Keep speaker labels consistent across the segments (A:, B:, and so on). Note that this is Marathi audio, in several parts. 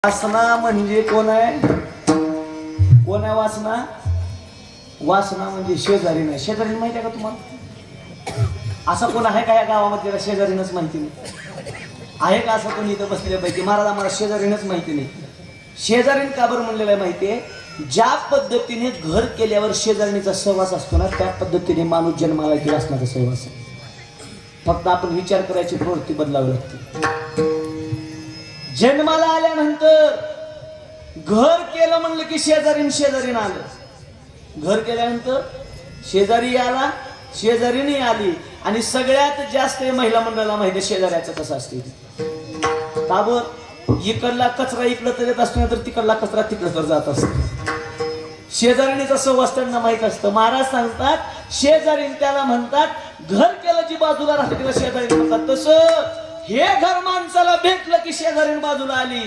A: वासना म्हणजे कोण आहे? कोण आहे वासना? वासना म्हणजे शेजारी नाही. शेजारी माहिती आहे का तुम्हाला? असा कोण आहे का या गावामध्ये त्याला शेजारीनच माहिती नाही? आहे का असं कोणी इथं बसलेल्यापैकी? महाराज आम्हाला शेजारीनच माहिती नाही. शेजारीन का बरं म्हणलेलं आहे माहिती आहे? ज्या पद्धतीने घर केल्यावर शेजारणीचा सहवास असतो ना, त्या पद्धतीने माणूस जन्माला गेला असण्याचा सहवास आहे. फक्त आपण विचार करायची प्रवृत्ती बदलावी लागते. जन्माला आल्यानंतर घर केलं म्हणलं की शेजारीन आलं. घर केल्यानंतर शेजारी आला, शेजारीने आली. आणि सगळ्यात जास्त महिला मंडळाला माहिती शेजाऱ्याचं कसं असते. ताबर इकडला कचरा इकडं तर येत असतो, तर तिकडला कचरा तिकडं तर जात असतो. शेजारीचा सहवास त्यांना माहित असतं. महाराज सांगतात शेजारीन त्याला म्हणतात, घर केलं जी बाजूला राहते तिला शेजारी म्हणतात. तसं हे घर माणसाला भेटलं की शेजारीन बाजूला आली.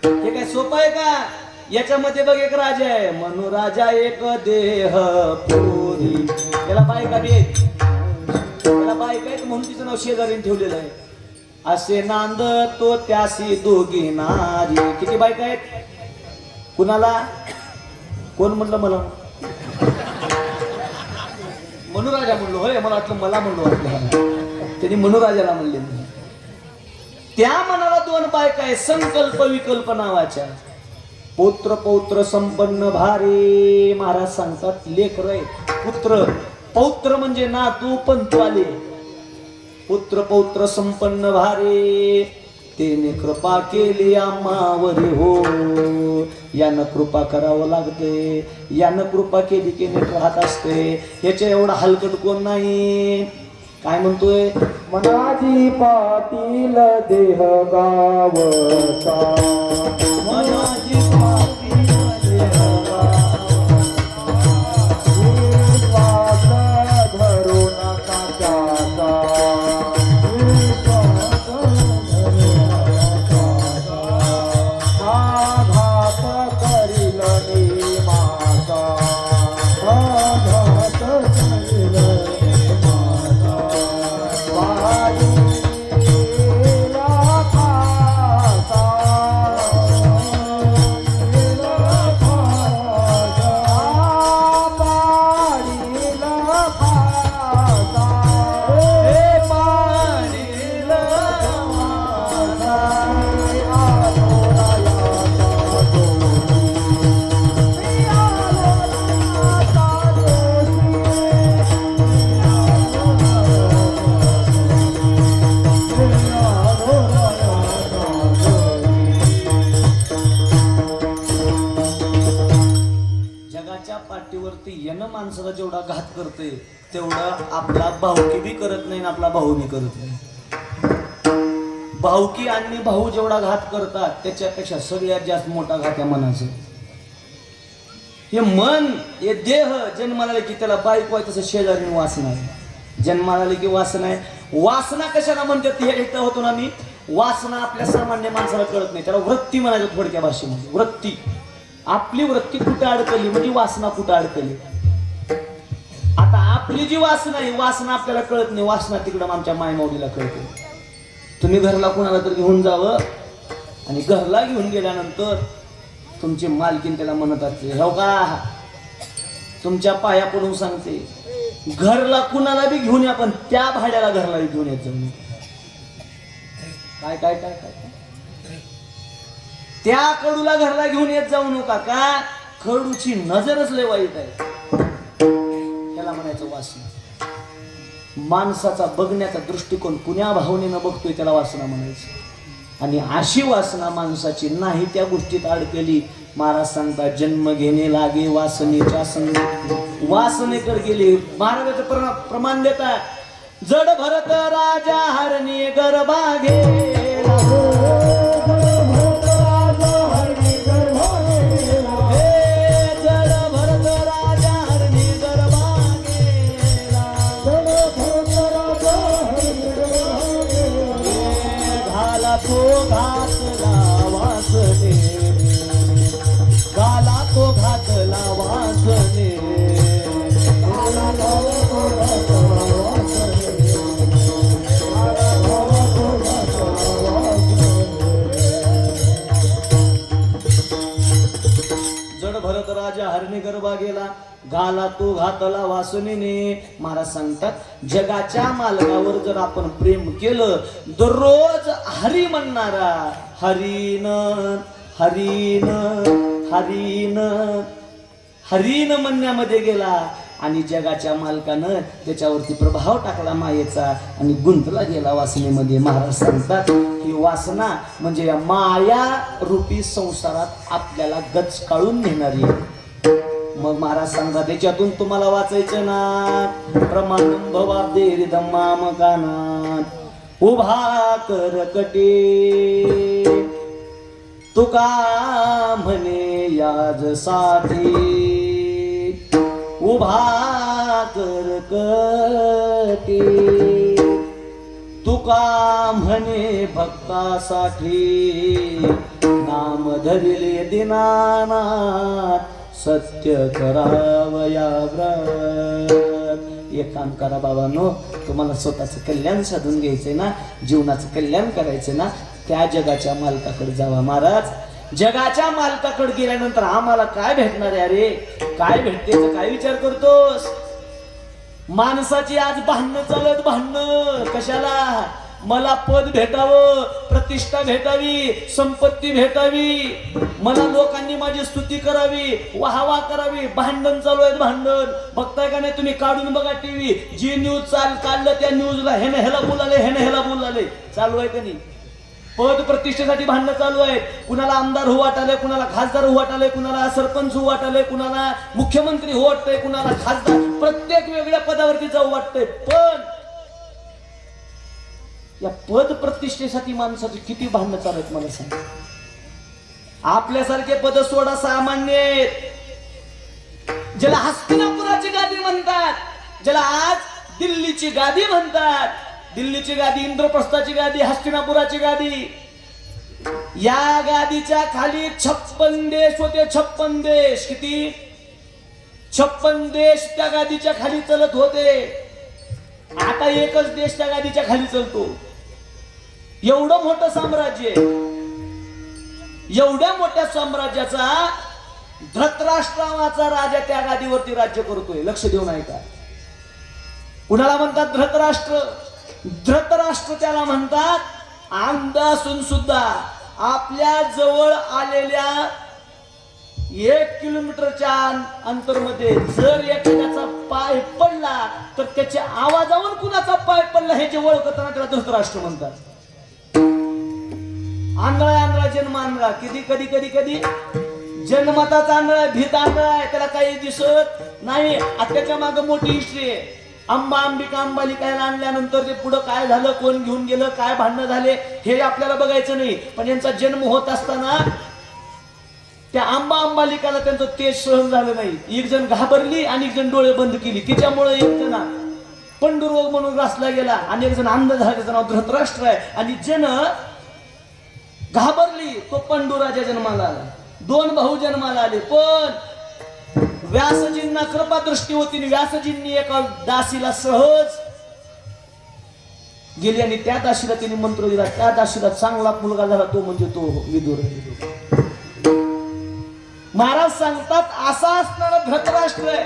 A: हे काय सोपं आहे का? याच्यामध्ये बघ एक राजा आहे, म्हणू राजा एक देह पुरी. त्याला बायका देत, त्याला बायका आहेत म्हणून तिचं नाव शेजारीन ठेवलेलं आहे. असे नांद तो त्यासी दोघी नारी. किती बायका आहेत? कुणाला? कोण म्हणलं? मला मनुराजा म्हणलो. होय, मला वाटलं मला म्हणलो वाटलं. त्यांनी मनुराजाला म्हणले. त्या मनाला दोन बायका आहे, संकल्प विकल्प नावाच्या. पुत्र पौत्र संपन्न भारी. महाराज सांगतात लेकर आहे पुत्र. पौत्र म्हणजे नातू पंतू आले. पुत्र पौत्र संपन्न भारी. तेने कृपा केली आम्हावरी हो. यानं कृपा करावं लागते. यानं कृपा केली की नीट राहत असते. ह्याच्या एवढा हलकट कोण नाही. काय म्हणतोय?
B: मनाजी पाटील देह गावचा.
A: मनाजी पाटील देह
B: विश्वास धरू नका त्याचा. आघात करील निमाचा. आघात करील निमाचा. बाईला फासा.
A: पाठीवरती येणं माणसाला जेवढा घात करते तेवढा आपला भाऊकी बी करत नाही, आपला भाऊ बी करत नाही. भाऊकी आणि भाऊ जेवढा घात करतात त्याच्यापेक्षा सगळ्यात जास्त मोठा घात या मनाचा. हे मन, हे देह जन्माला आले की त्याला बायको आहे, तसं शेजारी वासना आहे. जन्माला आले की वासना आहे. वासना कशाला म्हणतात हे एकदा होतो ना मी. वासना आपल्या सामान्य माणसाला कळत नाही, त्याला वृत्ती म्हणायचं थोडक्या भाषेमध्ये. वृत्ती, आपली वृत्ती कुठं अडकली म्हणजे वासना कुठं अडकली. आता आपली जी वासना आहे, वासना आपल्याला कळत नाही. वासना तिकडं आमच्या मायमाऊलीला कळते. तुम्ही घरला कुणाला तर घेऊन जावं आणि घरला घेऊन गेल्यानंतर तुमची मालकीन त्याला म्हणत असते, हो का तुमच्या पाया पडून सांगते, घरला कुणाला बी घेऊन या पण त्या भाड्याला घरला घेऊन येत जाऊन. काय काय काय काय त्या कडूला घरला घेऊन येत जाऊ नका. का? कडूची नजरच लय वाईट आहे. त्याला म्हणायचं वासना. माणसाचा बघण्याचा दृष्टिकोन कुण्या भावनेनं बघतोय त्याला वासना म्हणायचं. आणि अशी वासना माणसाची नाही त्या गोष्टीत अडकली. महाराज सांगतात जन्म घेणे लागे वासनेच्या संग. वासनेकर गेले. महाराजाचं प्रमाण देतात, जड भरत राजा हरणी गरबा गेला. तो घातला वासने, गाला तो घातला वासने. राजा हरणीगर्भा गेला, घाला तो घातला वासनीने. महाराज सांगतात जगाच्या मालकावर जर आपण प्रेम केलं, दररोज हरी म्हणणारा, हरीन हरीन हरीन हरीन म्हणण्यामध्ये गेला आणि जगाच्या मालकानं त्याच्यावरती प्रभाव टाकला मायेचा आणि गुंतला गेला वासनेमध्ये. महाराज सांगतात ही वासना म्हणजे या माया रूपी संसारात आपल्याला गचकाळून नेणारी आहे. मग महाराज सांगतात त्याच्यातून तुम्हाला वाचायचं ना, प्रमाणं भवाब्देरी धम्मामकानात उभा कर कटे, तुका म्हणे याजसाठी उभा कर कटे, तुका म्हणे भक्तासाठी नाम धरिले दिनानाथ, सत्य करावया व्रत. एक काम करा बाबांनो, तुम्हाला स्वतःचं कल्याण साधून घ्यायचंय ना, जीवनाचं कल्याण करायचं ना, त्या जगाच्या मालकाकडे जावा. महाराज जगाच्या मालकाकडे गेल्यानंतर आम्हाला काय भेटणार आहे? अरे काय भेटते काय विचार करतोस? माणसाची आज भांडणं चालत, भांडणं कशाला? मला पद भेटावं, प्रतिष्ठा भेटावी, संपत्ती भेटावी, मला लोकांनी माझी स्तुती करावी, वाहवा करावी. भांडण चालू आहेत, भांडण. बघताय का नाही तुम्ही? काढून बघा टीव्ही, जी न्यूज काढलं त्या न्यूजला ह्याने ह्याला बोलाले, ह्याने ह्याला बोलाले. चालू आहे का नाही? पद प्रतिष्ठेसाठी भांडणं चालू आहेत. कुणाला आमदार हो वाटाले, कुणाला खासदार हो वाटाले, कुणाला सरपंच हो वाटाले, कुणाला मुख्यमंत्री हो वाटतंय, कुणाला खासदार, प्रत्येक वेगळ्या पदावरती जाऊ वाटतंय. पण या पद प्रतिष्ठेसाठी माणसाची किती भांडणं चालू आहेत मला सांग. आपल्यासारखे पद सोडा सामान्य आहेत. ज्याला हस्तिनापुराची गादी म्हणतात, ज्याला आज दिल्लीची गादी म्हणतात, दिल्लीची गादी, इंद्रप्रस्थाची गादी, हस्तिनापुराची गादी. या गादीच्या खाली 56 देश होते. 56 देश. किती? 56 देश त्या गादीच्या खाली चलत होते. आता एकच देश त्या गादीच्या खाली चलतो. एवढं मोठं साम्राज्य, एवढ्या मोठ्या साम्राज्याचा धृतराष्ट्राचा राजा त्या गादीवरती राज्य करतोय. लक्ष देऊन ऐका. कुणाला म्हणतात धृतराष्ट्र? धृतराष्ट्र त्याला म्हणतात. अंध असून सुद्धा आपल्या जवळ आलेल्या 1 किलोमीटरच्या अंतरमध्ये जर एखाद्याचा पाय पडला तर त्याच्या आवाजावरून कुणाचा पाय पडला हे जे ओळखताना त्याला धृतराष्ट्र म्हणतात. आंधळा आंधळा जन्म आंधळा. किती कधी कधी कधी जन्मताचा आंधळा, भीत आंधळा आहे, त्याला काही दिसत नाही. त्याच्या मागे मोठी हिस्ट्री आहे. अंबिका अंबालिकाला आणल्यानंतर ते पुढे काय झालं, कोण घेऊन गेलं, काय भांडणं झाले हे आपल्याला बघायचं नाही. पण यांचा जन्म होत असताना त्या अंबालिकाला त्यांचं तेज सहन झालं नाही. एक जण घाबरली आणि एक जण डोळे बंद केली. तिच्यामुळे एक जण पंडुरोग म्हणून ग्रासला गेला आणि एक जण अंध झाला. त्याचं नाव धृतराष्ट्र आहे. आणि जन घाबरली तो पंडुराजा जन्माला आला. 2 भाऊ जन्माला आले. पण व्यासजींना कृपा दृष्टी होती. व्यासजींनी एका दासीला सहज गेली आणि त्या दासीला त्यांनी मंत्र दिला. त्या दासीला चांगला मुलगा झाला, तो म्हणजे तो विदुर. महाराज सांगतात असा असणारा धृतराष्ट्र आहे.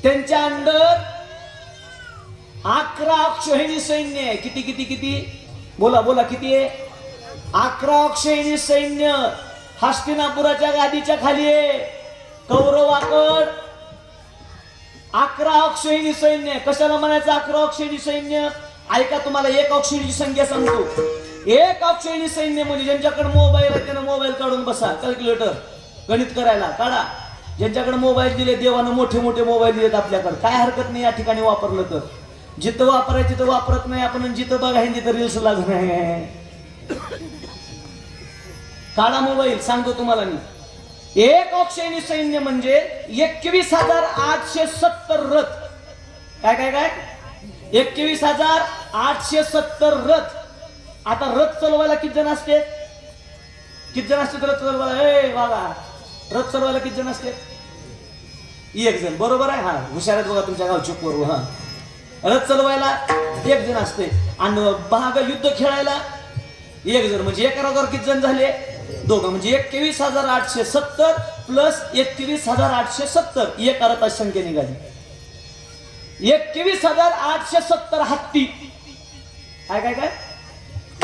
A: त्यांच्या अंडर 11 अक्षौहिणी सैन्य आहे. किती किती किती? बोला बोला किती आहे? 11 अक्षौहिणी सैन्य हस्तिनापुराच्या गादीच्या खाली आहे. कौरवाकड 11 अक्षौहिणी सैन्य. कशाला म्हणायचं 11 अक्षौहिणी सैन्य? ऐका, तुम्हाला 1 अक्षौहिणीची संख्या सांगतो. 1 अक्षौहिणी सैन्य म्हणजे ज्यांच्याकडे मोबाईल आहे त्यानं मोबाईल काढून बसा, कॅल्क्युलेटर गणित करायला काढा. ज्यांच्याकडे मोबाईल दिले, देवानं मोठे मोठे मोबाईल दिलेत आपल्याकडे, काय हरकत नाही या ठिकाणी वापरलं तर. जिथं वापरायचं तिथं वापरत नाही आपण, जिथं बघायचं तिथं रील्स लागत नाही. काढा मोबाईल, सांगतो तुम्हाला मी. 1 अक्षौहिणी सैन्य म्हणजे 21,870 रथ. काय काय काय? 21,870 रथ. आता रथ चालवायला किती जण असते? किती जण असते रथ चालवायला? बघा, रथ चालवायला किती जण असते? 1 जण. बरोबर आहे. हा, हुशार आहेत बघा तुमच्या गावची पोरं. हा, रथ चालवायला 1 जण असते. आणि भाग युद्ध खेळायला 1 जण. म्हणजे एका रथावर किती जण झाले? दोघं म्हणजे 21,870 प्लस 31,870 एक अर्थ संख्या निघाली. 21,870 हत्ती. काय काय काय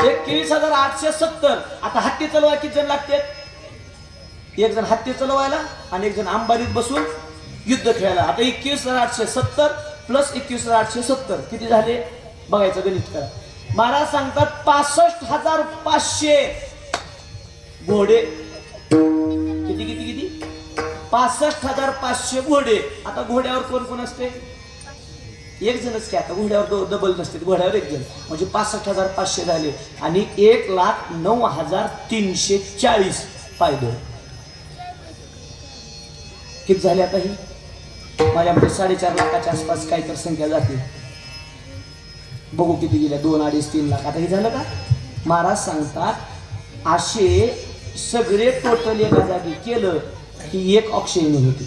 A: 21,870. आता हत्ती चालवायला किती जण लागतात? एक जण हत्ती चालवायला आणि एक जण अंबारीत बसून युद्ध खेळायला. आता 21,870 प्लस 21,870 किती झाले बघायचं गणित करा. महाराज सांगतात 65,500 घोडे. किती किती किती 65,500 घोडे. आता घोड्यावर कोण कोण असते? एक जणच की. आता घोड्यावर डबल नसते, घोड्यावर एक जण म्हणजे 65,500 झाले आणि 1,09,340 पायदळ. किती झाले आता ही माझ्यामध्ये 4.5 लाखाच्या आसपास काही तर संख्या जाते. बघू किती गेल्या 2, 2.5, 3 लाख. आता हे झालं का? महाराज सांगतात असे सगळे टोटल एका जागी केलं की एक अक्षयणी होती.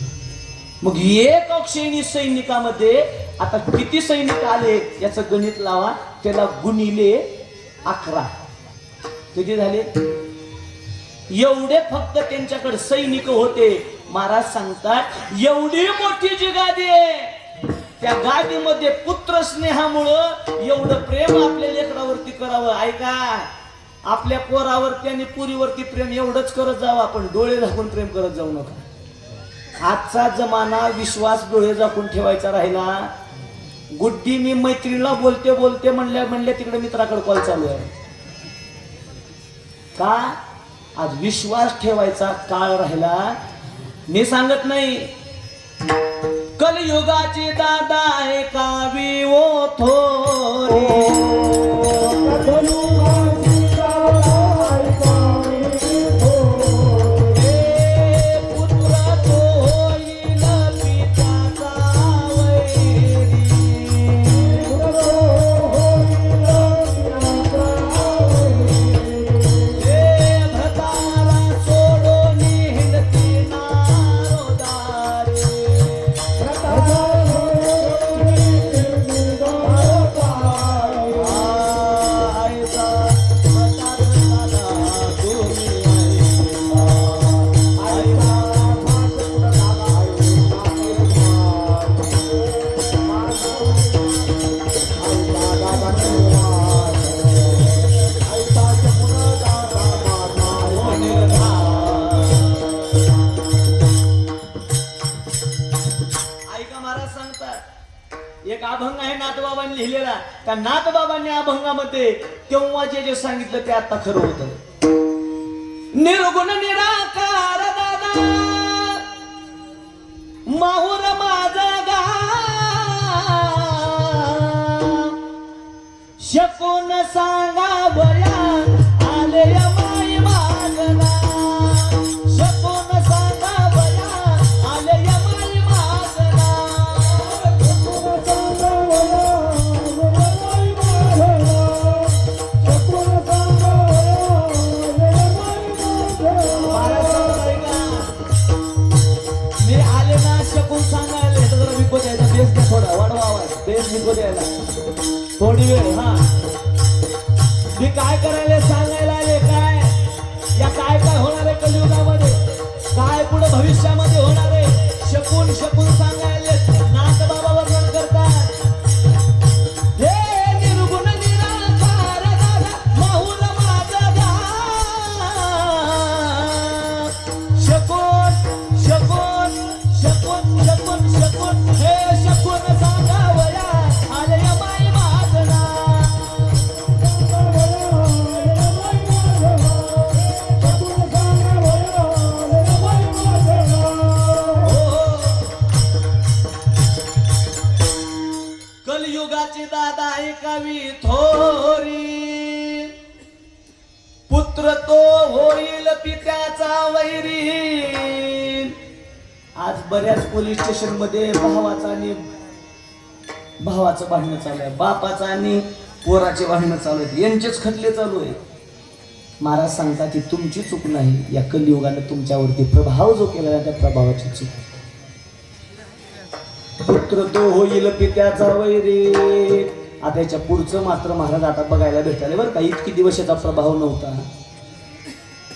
A: मग एक अक्षयणी सैनिकामध्ये आता किती सैनिक आले याचं गणित लावा, त्याला गुणिले 11 किती झाले? एवढे फक्त त्यांच्याकडे सैनिक होते. महाराज सांगतात एवढी मोठी जी गादी आहे त्या गादीमध्ये पुत्र स्नेहामुळं एवढं प्रेम आपल्या लेकरावरती करावं. ऐका, आपल्या पोरावरती आणि पुरीवरती प्रेम एवढंच करत जावं आपण, डोळे झाकून प्रेम करत जाऊ नका. आजचा जमाना विश्वास डोळे झाकून ठेवायचा राहिला. गुड्डी मी मैत्रिणीला बोलते बोलते म्हणल्या तिकडे मित्राकडे कॉल चालू आहे. का? आज विश्वास ठेवायचा काळ राहिला. मी सांगत नाही कलयुगाचे दादा आहे कावी ओ थोरी. एक अभंग आहे नाथबाबांनी लिहिलेला. त्या नाथबाबांनी अभंगामध्ये तेव्हा जे सांगितलं ते आता खरं होतं. निर्गुण निराकार दादा माहुर माझा गा शकून सांगावया आले माई मागना. शकून सांगावया आले माई मागना. मी आले ना शकून सांगायला जरा विकत द्यायचा. बेस द्या थोडा, वाढवा आवाज. बेस विकत द्यायला थोडी वेळ. हा मी काय करायला सांगायला आले काय या काय काय होणार आहे कलियुगामध्ये, काय पुढे भविष्यामध्ये होणार आहे शकून शकून सांगायला नाथ बाबा वर्णन करतात. हे निर्गुण निराकार दादा माहुर माझा गा शकून शकून शकून शकून शकून हे शकून सांगावया आले माई मागना. कलियुगाची दादा ऐकावी थोरी. पुत्र तो होईल पित्याचा वैरी. आज बऱ्याच पोलीस स्टेशन मध्ये भावाचं भांडणं चालू आहे, बापाचं आणि पोराचे भांडणं चालू आहेत, यांचेच खटले चालू आहे. महाराज सांगतात की तुमची चूक नाही, या कलियुगाने तुमच्यावरती प्रभाव जो केला त्या प्रभावाची चूक. पुत्र तो होईल पित्याचा वैरी. आता याच्या पुढचं मात्र महाराज आता बघायला भेटायला बरं का. इतकी दिवस याचा प्रभाव नव्हता.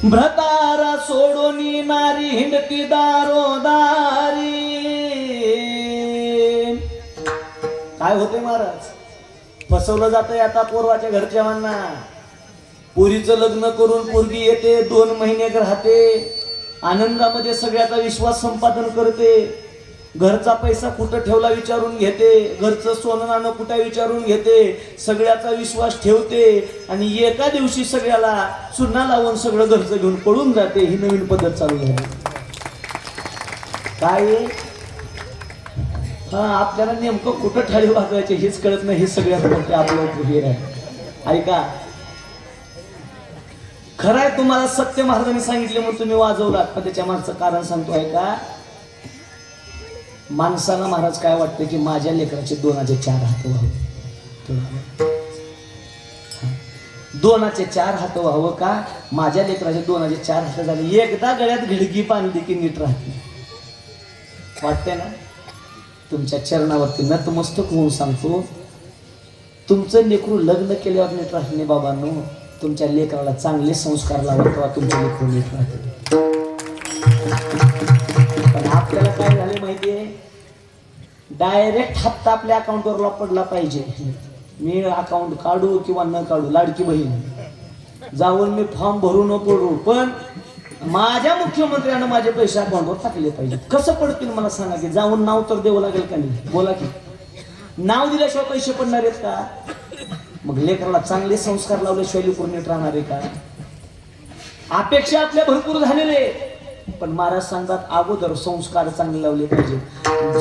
A: भ्रतारा सोडोनी नारी हिंडती दारोदारी. काय होते महाराज, फसवलं जातंय आता पोरवाच्या घरच्यांना. पोरीचं लग्न करून पोरगी येते, 2 महिने राहते, आनंदामध्ये सगळ्याचा विश्वास संपादन करते, घरचा पैसा कुठं ठेवला विचारून घेते, घरचं सोनं नाणं कुठं विचारून घेते, सगळ्याचा विश्वास ठेवते आणि एका दिवशी सगळ्याला चुना लावून सगळं घरचं घेऊन पळून जाते. ही नवीन पद्धत चालू झाली. काय हा, आपल्याला नेमकं कुठं थाळी वाजवायचे हेच कळत नाही. हे सगळ्यात मोठे आपलं हे आहे. ऐका, खरं आहे, तुम्हाला सत्य महाराजांनी सांगितले म्हणून तुम्ही वाजवलात, पण त्याच्या मागचं कारण सांगतो. ऐका, माणसाला महाराज काय वाटतं की माझ्या लेकराचे 2चे 4 हात व्हावं. 2चे 4 हात व्हावं का? माझ्या लेकराचे 2चे 4 हात झाले, एकदा गळ्यात घिडगी बांधली की नीट राहते. वाटतंय ना? तुमच्या चरणावरती नतमस्तक होऊन सांगतो, तुमचं लेकरू लग्न केल्यावर नीट राहणे बाबांनो. तुमच्या लेकराला चांगले संस्कार लावा तेव्हा तुमच्या लेकरू नीट राहते. पण आपल्याला काय झाले माहितीये, डायरेक्ट हप्ता आपल्या अकाउंटवर पडला पाहिजे. मी अकाउंट काढू किंवा न काढू, लाडकी बहीण जाऊन मी फॉर्म भरू न पडू, पण माझ्या मुख्यमंत्र्यानं माझे पैसे अकाउंटवर टाकले पाहिजे. कसं पडतील मला सांगा की, जाऊन नाव तर द्यावं लागेल का नाही? बोला की, नाव दिल्याशिवाय पैसे पडणार आहेत का? मग लेकराला चांगले संस्कार लावल्याशिवाय लेकरू नीट राहणार आहे का? अपेक्षा आपल्या भरपूर झालेले, पण महाराज सांगतात अगोदर संस्कार चांगले लावले पाहिजे.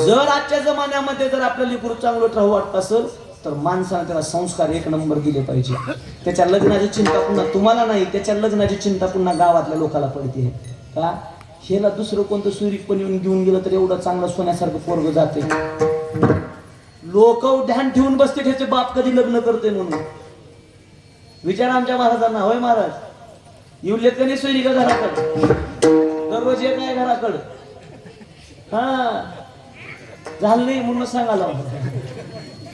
A: जर आजच्या जमान्यामध्ये जर आपलं लेकरू चांगलं राहू वाटत असेल तर माणसाने त्याला संस्कार 1 नंबर दिले पाहिजे. त्याच्या लग्नाची चिंता पुन्हा तुम्हाला नाही, त्याच्या लग्नाची चिंता पुन्हा गावातल्या लोकांना पडते. का हेला दुसरं कोणतं सुरीक पण येऊन घेऊन गेलं तर एवढं चांगलं सोन्यासारखं पोरग जाते. लोक ध्यान ठेवून बसते त्याचे बाप कधी लग्न करते म्हणून. विचार आमच्या महाराजांना. होय महाराज, येऊन लेत नाही सोयरी का घराकडे? दररोज येत नाही घराकडं. हा, झालं नाही म्हणून सांगायला,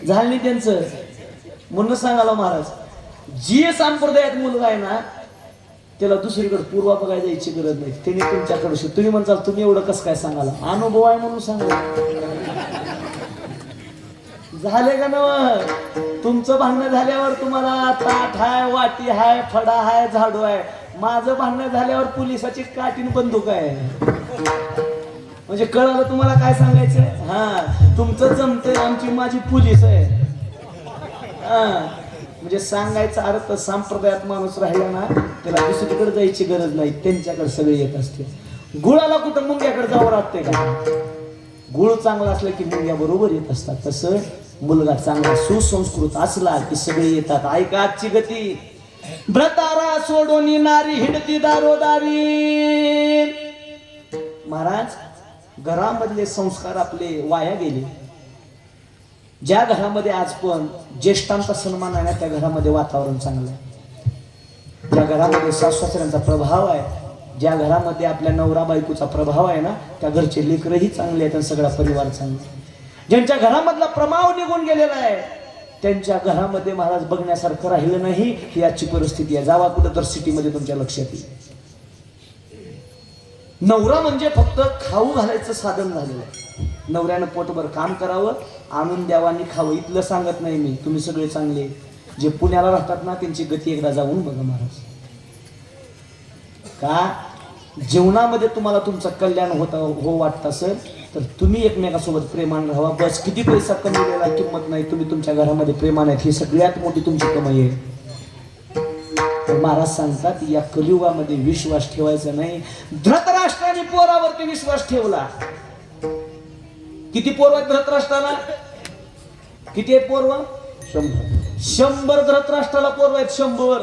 A: झालं नाही त्यांचं म्हणून सांगायला महाराज. जे संप्रदायात मुलगा आहे ना त्याला दुसरीकडे पूर्वा बघायला जायची गरज नाही. त्यांनी तुमच्याकडे, तुम्ही म्हणताल तुम्ही एवढं कसं काय सांगाला, अनुभव आहे म्हणून सांगा. झाले का नव? तुमचं भांडण झाल्यावर तुम्हाला ताट हाय, वाटी हाय, फडा हाय, झाडू आहे. माझं भांडण झाल्यावर पोलिसाची काठीन बंदूक आहे. म्हणजे कळालं तुम्हाला काय सांगायचं? हा, तुमचं जमतंय, आमची माझी पोलीस आहे. हा, म्हणजे सांगायचा अर्थ, संप्रदायात माणूस राहिला ना त्याला दुसरीकडे जायची गरज नाही, त्यांच्याकडे सगळे येत असते. गुळाला कुठं मुंग्याकडे जावं लागतंय का? गुळ चांगला असला की मुंग्या बरोबर येत असतात. तसं मुलगा चांगला सुसंस्कृत असला की सगळे येतात. ऐका आजची गती, भ्रतारा सोडोनी नारी हिंडती दारोदारी. महाराज, घरामधले संस्कार आपले वाया गेले. ज्या घरामध्ये आज पण ज्येष्ठांचा सन्मान आहे ना त्या घरामध्ये वातावरण चांगलं आहे. ज्या घरामध्ये सासू-सासऱ्यांचा प्रभाव आहे, ज्या घरामध्ये आपल्या नवरा बायकोचा प्रभाव आहे ना त्या घरचे लेकरही चांगले आहेत आणि सगळा परिवार चांगला आहे. ज्यांच्या घरामधला प्रभाव निघून गेलेला आहे त्यांच्या घरामध्ये महाराज बघण्यासारखं राहिलं नाही. ही आजची परिस्थिती आहे. जावा कुठं तर सिटीमध्ये तुमच्या लक्षात येईल. नवरा म्हणजे फक्त खाऊ घालायचं साधन झालेलं आहे. नवऱ्यानं पोटभर काम करावं, आणून द्यावानी खावं. इथलं सांगत नाही मी, तुम्ही सगळे चांगले. जे पुण्याला राहतात ना त्यांची गती एकदा जाऊन बघा महाराज. का जेवणामध्ये तुम्हाला तुमचं कल्याण हो वाटत असेल तर तुम्ही एकमेकासोबत प्रेमाने राहावा. बस, किती पैसा कमवलेला किंमत नाही, तुम्ही तुमच्या घरामध्ये प्रेमाने आहेत, ही सगळ्यात मोठी तुमची कमाई आहे. महाराज सांगतात या कलियुगामध्ये विश्वास ठेवायचा नाही. धृतराष्ट्राने पोरावरती विश्वास ठेवला. किती पोरव आहेत धृतराष्ट्राला? किती आहेत पोरव? 100 धृतराष्ट्राला पोरव आहेत. 100.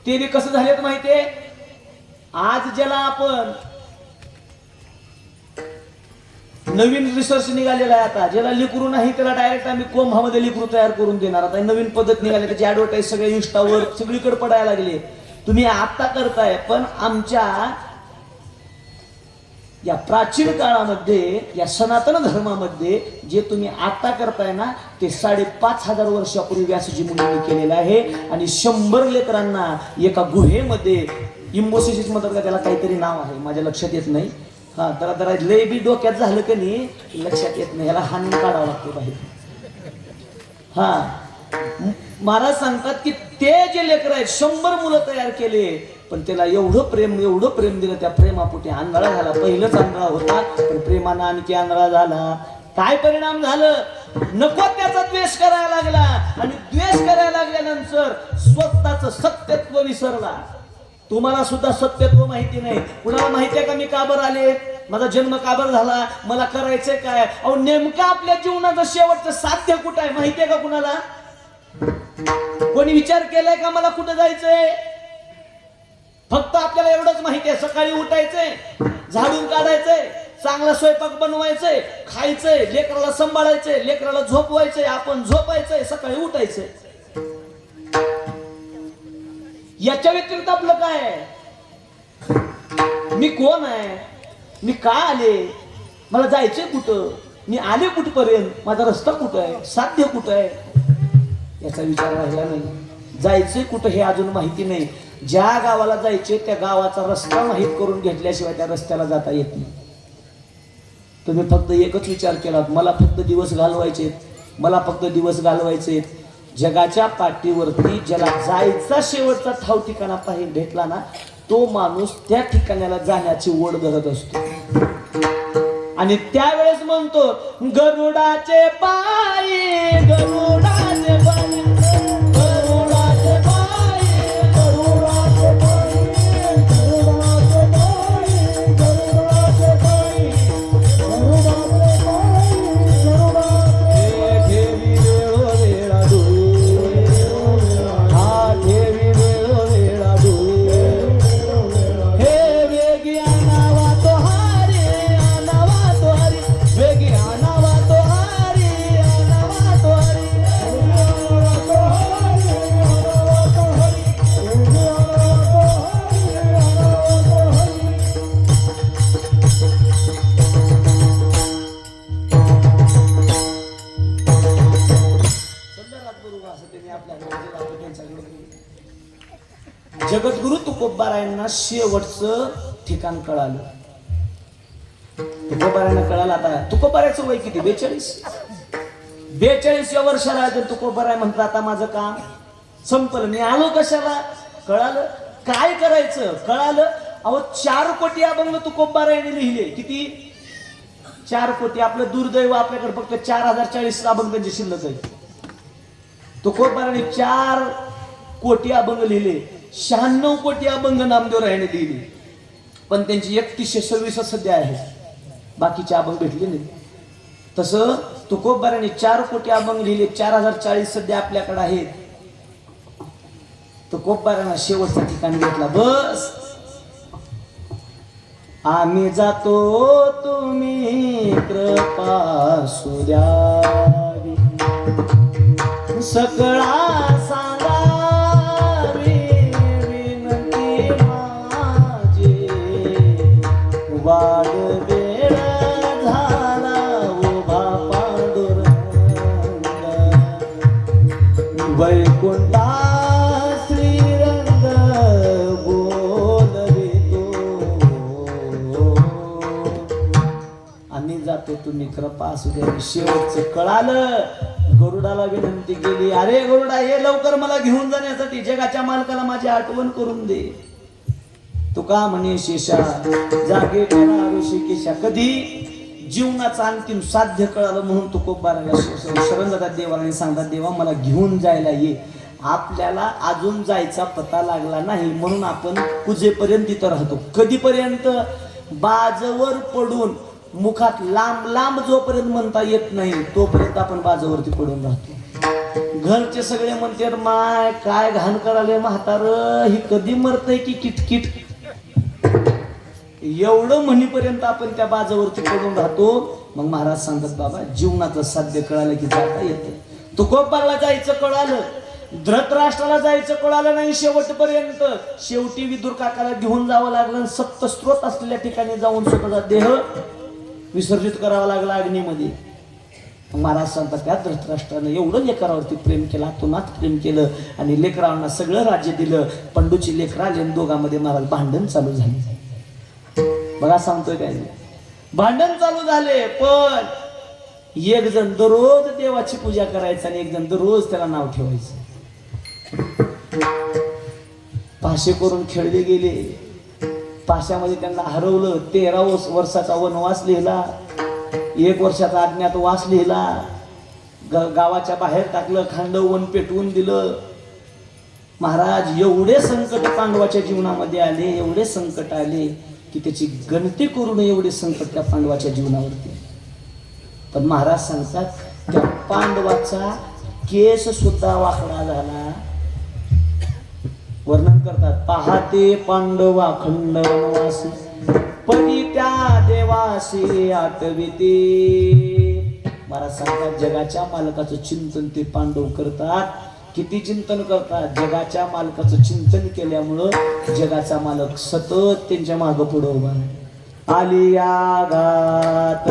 A: ते बी कसं झालेत माहितीये? आज ज्याला आपण नवीन रिसर्च निघालेला आहे, आता ज्याला लिकरू नाही त्याला डायरेक्ट आम्ही कोंभामध्ये लिकरू तयार करून देणार. आता नवीन पद्धत निघाली, त्याची ऍडव्हर्टाईज सगळे इंस्टावर सगळीकडे पडायला लागले. तुम्ही आता करताय, पण आमच्या या प्राचीन काळामध्ये, या सनातन धर्मामध्ये जे तुम्ही आता करताय ना ते 5,500 वर्षापूर्वी व्यासजी मुनींनी केलेलं आहे. आणि 100 लेकरांना एका गुहेमध्ये इम्बोसिस म्हणतात का त्याला, काहीतरी नाव आहे माझ्या लक्षात येत नाही. हा जरा लय बी डोक्यात झालं का नाही लक्षात येत नाही, ह्याला हाणून काढावं लागते बाहेर. हा महाराज सांगतात की ते जे लेकर आहेत 100 मुलं तयार केले, पण त्याला एवढं प्रेम दिलं, त्या प्रेमापोटी आंधळा झाला. पहिलंच आंधळा होता पण प्रेमानं आणखी आंधळा झाला. काय परिणाम झालं, नको त्याचा द्वेष करायला लागला, आणि द्वेष करायला लागल्यानंतर स्वतःच सत्यत्व विसरला. तुम्हाला सुद्धा सत्यत्व माहिती नाही. कुणाला माहिती आहे का मी का बरं आले, माझा जन्म का बरं झाला, मला करायचंय काय? अहो नेमकं आपल्या जीवनाचं शेवटचं साध्य कुठं आहे माहिती आहे का कुणाला? कोणी विचार केलाय का मला कुठं जायचंय? फक्त आपल्याला एवढंच माहिती आहे, सकाळी उठायचंय, झाडून काढायचंय, चांगला स्वयंपाक बनवायचंय, खायचंय, लेकराला सांभाळायचंय, लेकराला झोपवायचंय, आपण झोपायचंय, सकाळी उठायचंय. याच्या व्यतिरिक्त आपलं काय आहे? मी कोण आहे, मी का आले, मला जायचंय कुठं, मी आले कुठपर्यंत, माझा रस्ता कुठं आहे, साध्य कुठं आहे, याचा विचार राहिला नाही. जायचंय कुठं हे अजून माहिती नाही. ज्या गावाला जायचे त्या गावाचा रस्ता माहीत करून घेतल्याशिवाय त्या रस्त्याला जाता येत नाही. तुम्ही फक्त एकच विचार केला, मला फक्त दिवस घालवायचे, मला फक्त दिवस घालवायचे. जगाच्या पाठीवरती ज्याला जायचा शेवटचा ठाव ठिकाणा भेटला ना, तो माणूस त्या ठिकाणाला जाण्याची ओढ धरत असतो. आणि त्यावेळेस म्हणतो गरुडाचे पायी, गरुडाचे पायी, गरुडाचे पायी, गरुडाचे पायी, गरुडाचे पायी, गरुडाचे पायी, गरुडाचे पायी, गरुडाचे ठेवी वेळा डोळे, हा ठेवी वेळा डोळे, हे वेगी आणावा तो हारी, आणावा तो हारी, वेगी आणावा तो हारी, आणावा तो हारी, आणावा तो हारी, आणावा तो हारी, वेगी आणावा तो हारी, आणावा तो हारी. जगद्गुरु तुकोबारायांना शेवटचं ठिकाण कळालं. तुकोबारायांना कळालं. आता तुकोबारायचं वय किती? 42 वर्षाला तुकोबाराय म्हणतात आता माझं काम संपलं, मी आलो कशाला? कळालं. काय करायचं कळालं. अहो 4 कोटी अभंग तुकोबारायांनी लिहिले. किती? 4 कोटी. आपलं दुर्दैव आपल्याकडे फक्त 4040 अभंगांची शिल्लक आहे. तुकोबारायांनी 4 कोटी अभंग लिहिले. 96 कोटी अभंग नामदेवरायाने लिहिले, पण त्यांची 3126 सध्या आहे, बाकीचे अभंग भेटले नाही. तसं तुकोबारायांनी 4 कोटी अभंग लिहिले, 4040 सध्या आपल्याकडे आहेत. तुकोबारायांना शेवटचा ठिकाण घेतला. बस आम्ही जातो तुम्ही कृपा सुद्यावी, सकळा सांगावी विनंती माझी, वाढ वेळ झाला उभा पांडुरंग, वैकुंठा श्रीरंग बोलवितो, आम्ही जातो तुम्ही कृपा असू द्या. शेवटचं कळालं. गरुडाला विनंती केली, अरे गरुडा हे लवकर मला घेऊन जाण्यासाठी जगाच्या मालकाला माझी आठवण करून दे. तुका म्हणे शेषा जागे करा ऋषिकेशा. कधी? जीवनाचं अंतिम साध्य कळालं म्हणून तुकोबाराला शरण जातात देवाला आणि सांगतात, देवा मला घेऊन जायला ये. आपल्याला अजून जायचा पत्ता लागला नाही म्हणून आपण पूजेपर्यंत तिथं राहतो. कधीपर्यंत? बाजवर पडून मुखात लांब लांब जोपर्यंत म्हणता येत नाही तोपर्यंत आपण बाजूवरती पडून राहतो. घरचे सगळे म्हणतात, माय काय घाण कराले म्हातार, ही कधी मरतय की किटकिट. एवढं म्हणीपर्यंत आपण त्या बाजूवरती पडून राहतो. मग महाराज सांगतात, बाबा जीवनाचं साध्य कळालं की जाता येतं. तुकोबाला जायचं कळालं, धृतराष्ट्राला जायचं कळालं नाही शेवटपर्यंत. शेवटी विदुर काकाला घेऊन जावं लागलं. सप्तस्त्रोत असलेल्या ठिकाणी जाऊन स्वतःचा देह विसर्जित करावा लागला अग्नीमध्ये. महाराज सांगतात त्या धृतराष्ट्रानं एवढं लेकरावरती प्रेम केलं, अतोनात प्रेम केलं आणि लेकरांना सगळं राज्य दिलं. पंडूची लेकरं आली आणि दोघांमध्ये महाराज भांडण चालू झाले. बघा सांगतोय काय, भांडण चालू झाले. पण एक जण दररोज देवाची पूजा करायचा आणि एक जण दररोज त्याला नाव ठेवायचं. पाशे करून खेळले गेले. पाशामध्ये त्यांना हरवलं. 13 वर्षाचा वनवास लिहिला, 1 वर्षाचा अज्ञातवास लिहिला, गावाच्या बाहेर टाकलं, खांडवन पेटवून दिलं. महाराज एवढे संकट पांडवाच्या जीवनामध्ये आले, एवढे संकट आले की त्याची गणती करू नये एवढे संकट त्या पांडवाच्या जीवनावरती. पण महाराज सांगतात त्या पांडवाचा केस सुद्धा वाकडा झाला. वर्णन करतात, पाहते पांडवा खंड वनवासी परी त्या देवासी आठविते. महाराज सांगतात जगाच्या मालकाचं चिंतन ते पांडव करतात. किती चिंतन करतात? जगाच्या मालकाचं चिंतन केल्यामुळं जगाचा मालक सतत त्यांच्या मागं पुढं उभा. आली आघात